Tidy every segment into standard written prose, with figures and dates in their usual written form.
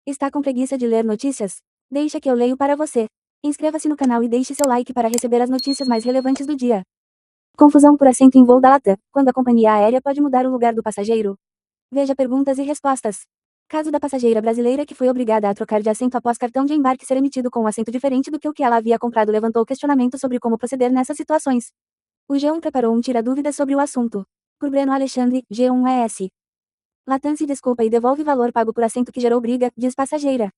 Está com preguiça de ler notícias? Deixa que eu leio para você. Inscreva-se no canal e deixe seu like para receber as notícias mais relevantes do dia. Confusão por assento em voo da LATAM, quando a companhia aérea pode mudar o lugar do passageiro. Veja perguntas e respostas. Caso da passageira brasileira que foi obrigada a trocar de assento após cartão de embarque ser emitido com um assento diferente do que o que ela havia comprado levantou questionamento sobre como proceder nessas situações. O G1 preparou um tira-dúvidas sobre o assunto. Por Breno Alexandre, G1ES. LATAM se desculpa e devolve valor pago por assento que gerou briga, diz passageira.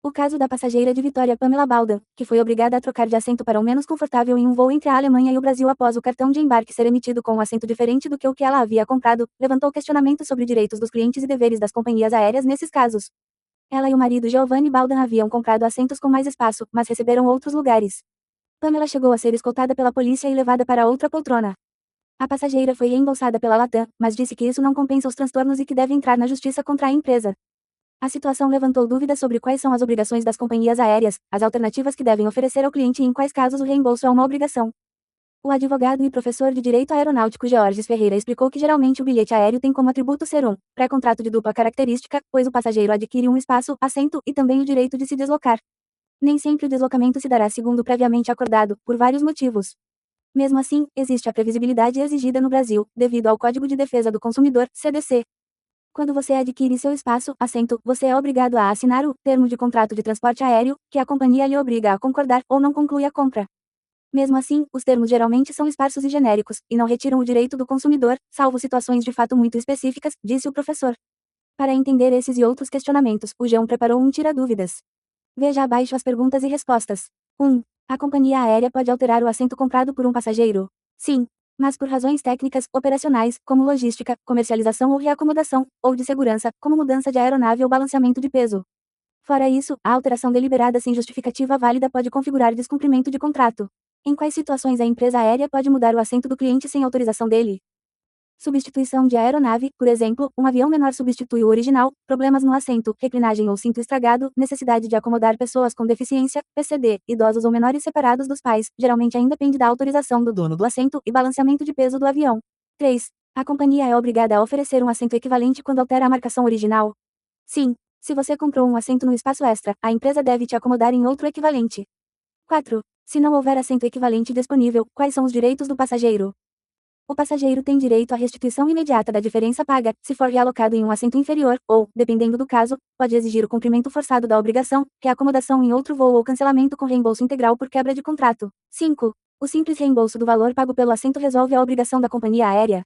O caso da passageira de Vitória Pamela Baldan, que foi obrigada a trocar de assento para um menos confortável em um voo entre a Alemanha e o Brasil após o cartão de embarque ser emitido com um assento diferente do que o que ela havia comprado, levantou questionamentos sobre direitos dos clientes e deveres das companhias aéreas nesses casos. Ela e o marido Giovanni Baldan haviam comprado assentos com mais espaço, mas receberam outros lugares. Pamela chegou a ser escoltada pela polícia e levada para outra poltrona. A passageira foi reembolsada pela LATAM, mas disse que isso não compensa os transtornos e que deve entrar na justiça contra a empresa. A situação levantou dúvidas sobre quais são as obrigações das companhias aéreas, as alternativas que devem oferecer ao cliente e em quais casos o reembolso é uma obrigação. O advogado e professor de Direito Aeronáutico Georges Ferreira explicou que geralmente o bilhete aéreo tem como atributo ser um pré-contrato de dupla característica, pois o passageiro adquire um espaço, assento e também o direito de se deslocar. Nem sempre o deslocamento se dará segundo previamente acordado, por vários motivos. Mesmo assim, existe a previsibilidade exigida no Brasil, devido ao Código de Defesa do Consumidor, CDC. Quando você adquire seu espaço, assento, você é obrigado a assinar o termo de contrato de transporte aéreo, que a companhia lhe obriga a concordar ou não conclui a compra. Mesmo assim, os termos geralmente são esparsos e genéricos, e não retiram o direito do consumidor, salvo situações de fato muito específicas, disse o professor. Para entender esses e outros questionamentos, o G1 preparou um tira-dúvidas. Veja abaixo as perguntas e respostas. 1. A companhia aérea pode alterar o assento comprado por um passageiro? Sim. Mas por razões técnicas, operacionais, como logística, comercialização ou reacomodação, ou de segurança, como mudança de aeronave ou balanceamento de peso. Fora isso, a alteração deliberada sem justificativa válida pode configurar descumprimento de contrato. Em quais situações a empresa aérea pode mudar o assento do cliente sem autorização dele? Substituição de aeronave, por exemplo, um avião menor substitui o original, problemas no assento, reclinagem ou cinto estragado, necessidade de acomodar pessoas com deficiência, PCD, idosos ou menores separados dos pais, geralmente ainda depende da autorização do dono do assento e balanceamento de peso do avião. 3. A companhia é obrigada a oferecer um assento equivalente quando altera a marcação original? Sim. Se você comprou um assento no espaço extra, a empresa deve te acomodar em outro equivalente. 4. Se não houver assento equivalente disponível, quais são os direitos do passageiro? O passageiro tem direito à restituição imediata da diferença paga, se for realocado em um assento inferior, ou, dependendo do caso, pode exigir o cumprimento forçado da obrigação, reacomodação em outro voo ou cancelamento com reembolso integral por quebra de contrato. 5. O simples reembolso do valor pago pelo assento resolve a obrigação da companhia aérea?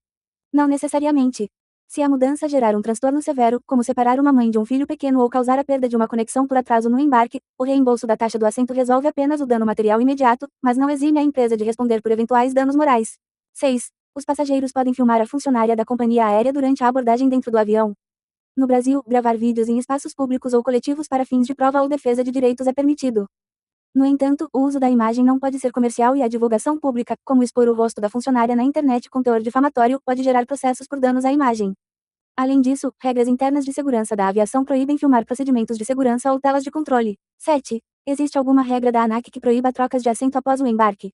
Não necessariamente. Se a mudança gerar um transtorno severo, como separar uma mãe de um filho pequeno ou causar a perda de uma conexão por atraso no embarque, o reembolso da taxa do assento resolve apenas o dano material imediato, mas não exime a empresa de responder por eventuais danos morais. 6. Os passageiros podem filmar a funcionária da companhia aérea durante a abordagem dentro do avião. No Brasil, gravar vídeos em espaços públicos ou coletivos para fins de prova ou defesa de direitos é permitido. No entanto, o uso da imagem não pode ser comercial e a divulgação pública, como expor o rosto da funcionária na internet com teor difamatório, pode gerar processos por danos à imagem. Além disso, regras internas de segurança da aviação proíbem filmar procedimentos de segurança ou telas de controle. 7. Existe alguma regra da ANAC que proíba trocas de assento após o embarque?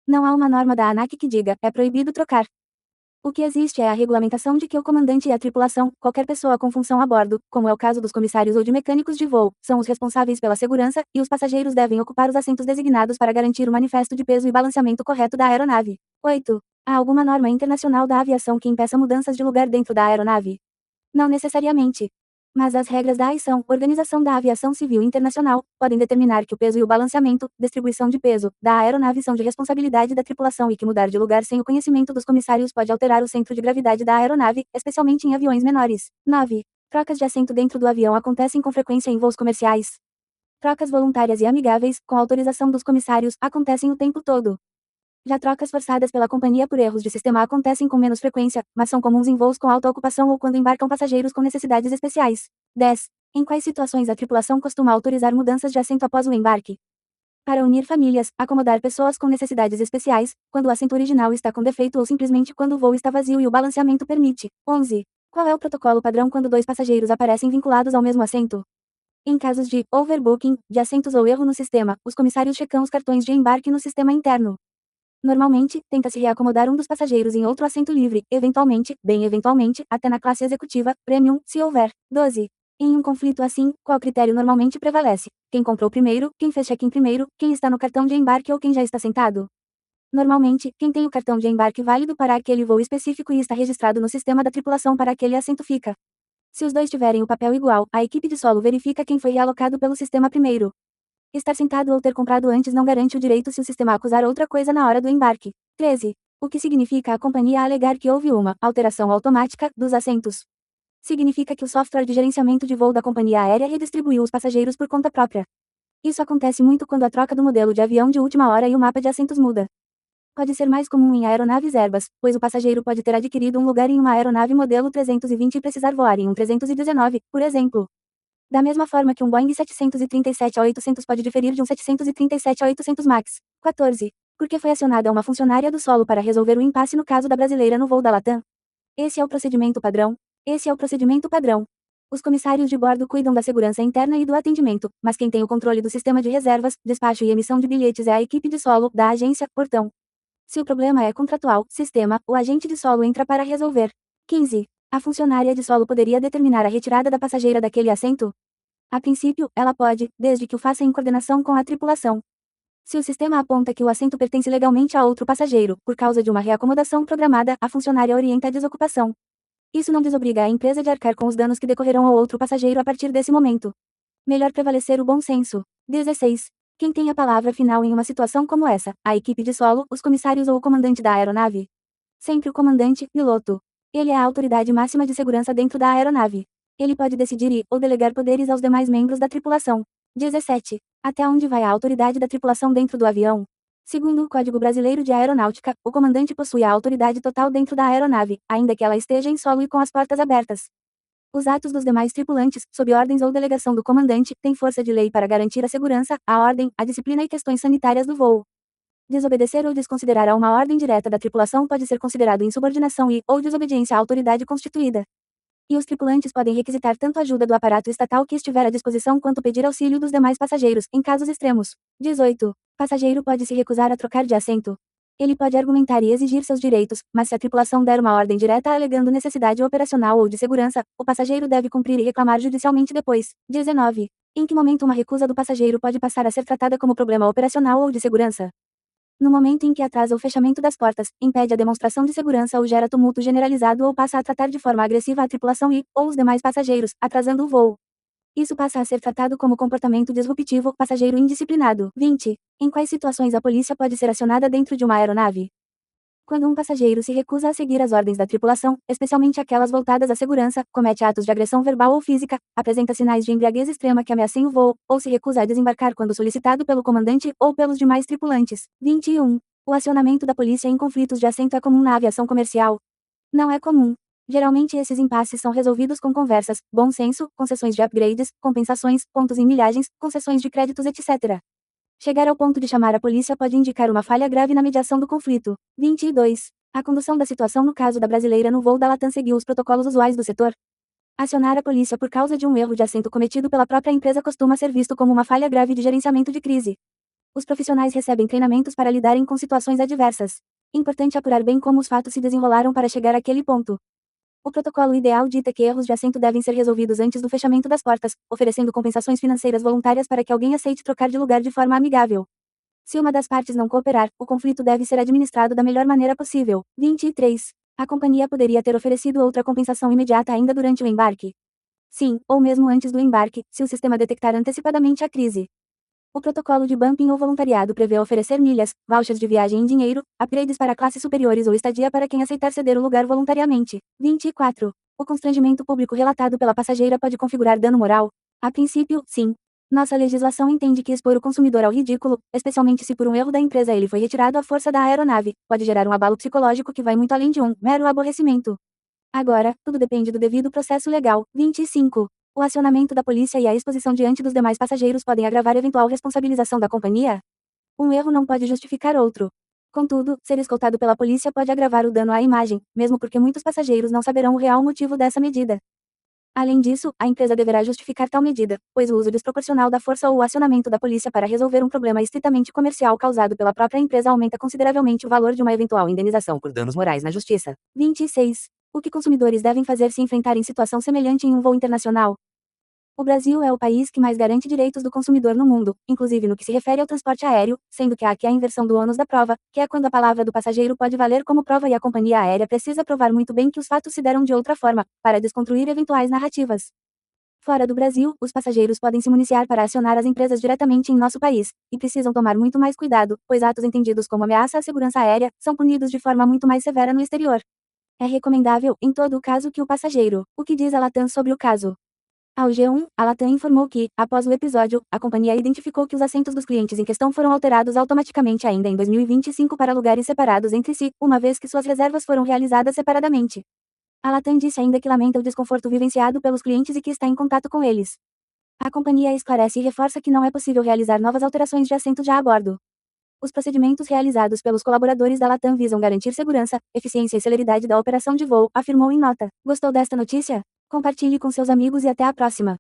Não há uma norma da ANAC que diga, é proibido trocar. O que existe é a regulamentação de que o comandante e a tripulação, qualquer pessoa com função a bordo, como é o caso dos comissários ou de mecânicos de voo, são os responsáveis pela segurança, e os passageiros devem ocupar os assentos designados para garantir o manifesto de peso e balanceamento correto da aeronave. 8. Há alguma norma internacional da aviação que impeça mudanças de lugar dentro da aeronave? Não necessariamente. Mas as regras da AISão, Organização da Aviação Civil Internacional, podem determinar que o peso e o balanceamento, distribuição de peso, da aeronave são de responsabilidade da tripulação e que mudar de lugar sem o conhecimento dos comissários pode alterar o centro de gravidade da aeronave, especialmente em aviões menores. 9. Trocas de assento dentro do avião acontecem com frequência em voos comerciais. Trocas voluntárias e amigáveis, com autorização dos comissários, acontecem o tempo todo. Já trocas forçadas pela companhia por erros de sistema acontecem com menos frequência, mas são comuns em voos com alta ocupação ou quando embarcam passageiros com necessidades especiais. 10. Em quais situações a tripulação costuma autorizar mudanças de assento após o embarque? Para unir famílias, acomodar pessoas com necessidades especiais, quando o assento original está com defeito ou simplesmente quando o voo está vazio e o balanceamento permite. 11. Qual é o protocolo padrão quando dois passageiros aparecem vinculados ao mesmo assento? Em casos de overbooking, de assentos ou erro no sistema, os comissários checam os cartões de embarque no sistema interno. Normalmente, tenta-se reacomodar um dos passageiros em outro assento livre, eventualmente, bem eventualmente, até na classe executiva, premium, se houver. 12. Em um conflito assim, qual critério normalmente prevalece? Quem comprou primeiro, quem fez check-in primeiro, quem está no cartão de embarque ou quem já está sentado? Normalmente, quem tem o cartão de embarque válido para aquele voo específico e está registrado no sistema da tripulação para aquele assento fica. Se os dois tiverem o papel igual, a equipe de solo verifica quem foi realocado pelo sistema primeiro. Estar sentado ou ter comprado antes não garante o direito se o sistema acusar outra coisa na hora do embarque. 13. O que significa a companhia alegar que houve uma alteração automática dos assentos? Significa que o software de gerenciamento de voo da companhia aérea redistribuiu os passageiros por conta própria. Isso acontece muito quando a troca do modelo de avião de última hora e o mapa de assentos muda. Pode ser mais comum em aeronaves Airbus, pois o passageiro pode ter adquirido um lugar em uma aeronave modelo 320 e precisar voar em um 319, por exemplo. Da mesma forma que um Boeing 737-800 pode diferir de um 737-800 MAX. 14. Por que foi acionada uma funcionária do solo para resolver o impasse no caso da brasileira no voo da Latam? Esse é o procedimento padrão. Esse é o procedimento padrão. Os comissários de bordo cuidam da segurança interna e do atendimento, mas quem tem o controle do sistema de reservas, despacho e emissão de bilhetes é a equipe de solo, da agência, portão. Se o problema é contratual, sistema, o agente de solo entra para resolver. 15. A funcionária de solo poderia determinar a retirada da passageira daquele assento? A princípio, ela pode, desde que o faça em coordenação com a tripulação. Se o sistema aponta que o assento pertence legalmente a outro passageiro, por causa de uma reacomodação programada, a funcionária orienta a desocupação. Isso não desobriga a empresa de arcar com os danos que decorrerão ao outro passageiro a partir desse momento. Melhor prevalecer o bom senso. 16. Quem tem a palavra final em uma situação como essa? A equipe de solo, os comissários ou o comandante da aeronave? Sempre o comandante, piloto. Ele é a autoridade máxima de segurança dentro da aeronave. Ele pode decidir e, ou delegar poderes aos demais membros da tripulação. 17. Até onde vai a autoridade da tripulação dentro do avião? Segundo o Código Brasileiro de Aeronáutica, o comandante possui a autoridade total dentro da aeronave, ainda que ela esteja em solo e com as portas abertas. Os atos dos demais tripulantes, sob ordens ou delegação do comandante, têm força de lei para garantir a segurança, a ordem, a disciplina e questões sanitárias do voo. Desobedecer ou desconsiderar a uma ordem direta da tripulação pode ser considerado insubordinação e, ou desobediência à autoridade constituída. E os tripulantes podem requisitar tanto ajuda do aparato estatal que estiver à disposição quanto pedir auxílio dos demais passageiros, em casos extremos. 18. Passageiro pode se recusar a trocar de assento. Ele pode argumentar e exigir seus direitos, mas se a tripulação der uma ordem direta alegando necessidade operacional ou de segurança, o passageiro deve cumprir e reclamar judicialmente depois. 19. Em que momento uma recusa do passageiro pode passar a ser tratada como problema operacional ou de segurança? No momento em que atrasa o fechamento das portas, impede a demonstração de segurança ou gera tumulto generalizado ou passa a tratar de forma agressiva a tripulação e, ou os demais passageiros, atrasando o voo. Isso passa a ser tratado como comportamento disruptivo, passageiro indisciplinado. 20. Em quais situações a polícia pode ser acionada dentro de uma aeronave? Quando um passageiro se recusa a seguir as ordens da tripulação, especialmente aquelas voltadas à segurança, comete atos de agressão verbal ou física, apresenta sinais de embriaguez extrema que ameacem o voo, ou se recusa a desembarcar quando solicitado pelo comandante ou pelos demais tripulantes. 21. O acionamento da polícia em conflitos de assento é comum na aviação comercial? Não é comum. Geralmente esses impasses são resolvidos com conversas, bom senso, concessões de upgrades, compensações, pontos em milhagens, concessões de créditos, etc. Chegar ao ponto de chamar a polícia pode indicar uma falha grave na mediação do conflito. 22. A condução da situação no caso da brasileira no voo da Latam seguiu os protocolos usuais do setor? Acionar a polícia por causa de um erro de assento cometido pela própria empresa costuma ser visto como uma falha grave de gerenciamento de crise. Os profissionais recebem treinamentos para lidarem com situações adversas. Importante apurar bem como os fatos se desenrolaram para chegar àquele ponto. O protocolo ideal dita que erros de assento devem ser resolvidos antes do fechamento das portas, oferecendo compensações financeiras voluntárias para que alguém aceite trocar de lugar de forma amigável. Se uma das partes não cooperar, o conflito deve ser administrado da melhor maneira possível. 23. A companhia poderia ter oferecido outra compensação imediata ainda durante o embarque? Sim, ou mesmo antes do embarque, se o sistema detectar antecipadamente a crise. O protocolo de bumping ou voluntariado prevê oferecer milhas, vouchers de viagem em dinheiro, upgrades para classes superiores ou estadia para quem aceitar ceder o lugar voluntariamente. 24. O constrangimento público relatado pela passageira pode configurar dano moral? A princípio, sim. Nossa legislação entende que expor o consumidor ao ridículo, especialmente se por um erro da empresa ele foi retirado à força da aeronave, pode gerar um abalo psicológico que vai muito além de um mero aborrecimento. Agora, tudo depende do devido processo legal. 25. O acionamento da polícia e a exposição diante dos demais passageiros podem agravar eventual responsabilização da companhia? Um erro não pode justificar outro. Contudo, ser escoltado pela polícia pode agravar o dano à imagem, mesmo porque muitos passageiros não saberão o real motivo dessa medida. Além disso, a empresa deverá justificar tal medida, pois o uso desproporcional da força ou o acionamento da polícia para resolver um problema estritamente comercial causado pela própria empresa aumenta consideravelmente o valor de uma eventual indenização por danos morais na justiça. 26. O que consumidores devem fazer se enfrentarem situação semelhante em um voo internacional? O Brasil é o país que mais garante direitos do consumidor no mundo, inclusive no que se refere ao transporte aéreo, sendo que há aqui a inversão do ônus da prova, que é quando a palavra do passageiro pode valer como prova e a companhia aérea precisa provar muito bem que os fatos se deram de outra forma, para desconstruir eventuais narrativas. Fora do Brasil, os passageiros podem se municiar para acionar as empresas diretamente em nosso país, e precisam tomar muito mais cuidado, pois atos entendidos como ameaça à segurança aérea são punidos de forma muito mais severa no exterior. É recomendável, em todo o caso, que o passageiro. O que diz a Latam sobre o caso? Ao G1, a Latam informou que, após o episódio, a companhia identificou que os assentos dos clientes em questão foram alterados automaticamente ainda em 2025 para lugares separados entre si, uma vez que suas reservas foram realizadas separadamente. A Latam disse ainda que lamenta o desconforto vivenciado pelos clientes e que está em contato com eles. A companhia esclarece e reforça que não é possível realizar novas alterações de assentos já a bordo. Os procedimentos realizados pelos colaboradores da Latam visam garantir segurança, eficiência e celeridade da operação de voo, afirmou em nota. Gostou desta notícia? Compartilhe com seus amigos e até a próxima.